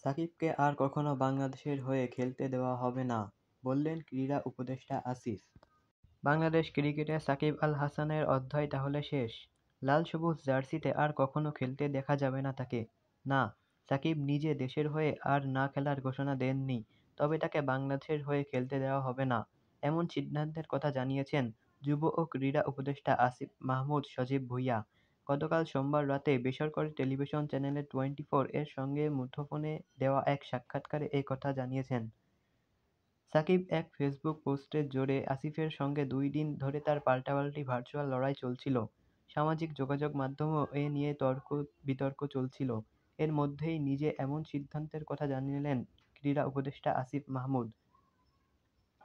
সাকিবকে আর কখনো বাংলাদেশের হয়ে খেলতে দেওয়া হবে না, বললেন ক্রীড়া উপদেষ্টা আসিফ। বাংলাদেশ ক্রিকেটে সাকিব আল হাসানের অধ্যায় তাহলে শেষ। লাল-সবুজ জার্সিতে আর কখনো খেলতে দেখা যাবে না তাকে। না, সাকিব নিজে দেশের হয়ে আর না খেলার ঘোষণা দেননি, তবে তাকে বাংলাদেশের হয়ে খেলতে দেওয়া হবে না, এমন সিদ্ধান্তের কথা জানিয়েছেন যুব ও ক্রীড়া উপদেষ্টা আসিফ মাহমুদ সজীব ভুঁইয়া। গতকাল সোমবার রাতে বেসরকারি টেলিভিশন চ্যানেল 24 এর সঙ্গে মুঠোফোনে দেওয়া এক সাক্ষাৎকারে এ কথা জানিয়েছেন সাকিব। এক ফেসবুক পোস্টের জোরে আসিফের সঙ্গে 2 দিন ধরে তার পাল্টাপাল্টি ভার্চুয়াল লড়াই চলছিল। সামাজিক যোগাযোগ মাধ্যমেও এ নিয়ে তর্ক-বিতর্ক চলছিল। এর মধ্যেই নিজে এমন সিদ্ধান্তের কথা জানিয়েছেন ক্রীড়া উপদেষ্টা আসিফ মাহমুদ।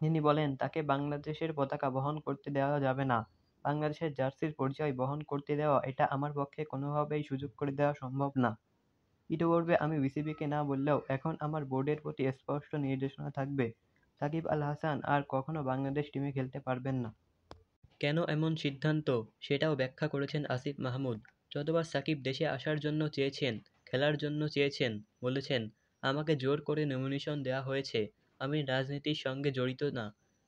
তিনি বলেন, তাকে বাংলাদেশের পতাকা বহন করতে দেওয়া যাবে না। বাংলাদেশের জার্সির পরিচয় বহন করতে দেওয়া এটা আমার পক্ষে কোনোভাবেই সুযোগ করে দেওয়া সম্ভব না। ইতিপূর্বে আমি বিসিবিকে না বললেও এখন আমার বোর্ডের প্রতি স্পষ্ট নির্দেশনা থাকবে, সাকিব আল হাসান আর কখনো বাংলাদেশ টিমে খেলতে পারবেন না। কেন এমন সিদ্ধান্ত, সেটাও ব্যাখ্যা করেছেন আসিফ মাহমুদ। যতবার সাকিব দেশে আসার জন্য চেয়েছেন, খেলার জন্য চেয়েছেন, বলেছেন, আমাকে জোর করে নমিনেশন দেওয়া হয়েছে। আমি রাজনীতির সঙ্গে জড়িত না।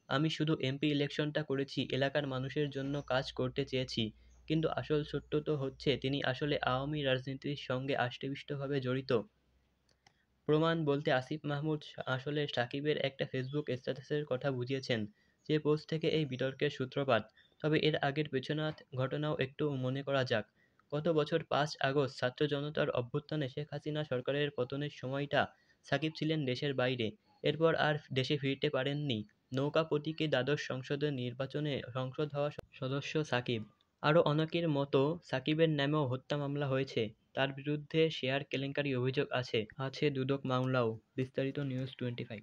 আমি শুধু এমপি ইলেকশনটা করেছি, এলাকার মানুষের জন্য কাজ করতে চেয়েছি। কিন্তু আসল সত্য তো হচ্ছে তিনি আসলে আওয়ামী রাজনীতির সঙ্গে আষ্টেপৃষ্ঠভাবে জড়িত। প্রমাণ বলতে আসিফ মাহমুদ আসলে সাকিবের একটা ফেসবুক স্ট্যাটাসের কথা বুঝিয়েছেন, যে পোস্ট থেকে এই বিতর্কের সূত্রপাত। তবে এর আগের পেছনের ঘটনাও একটু মনে করা যাক। গত বছর 5 আগস্ট ছাত্র জনতার অভ্যুত্থানে শেখ হাসিনা সরকারের পতনের সময়টা সাকিব ছিলেন দেশের বাইরে। এরপর আর দেশে ফিরতে পারেননি। নৌকা প্রতীকে দ্বাদশ সংসদের নির্বাচনে সংসদ হওয়া সদস্য সাকিব। আরও অনেকের মতো সাকিবের নামেও হত্যা মামলা হয়েছে। তার বিরুদ্ধে শেয়ার কেলেঙ্কারির অভিযোগ আছে দুদক মামলাও। বিস্তারিত নিউজ 25।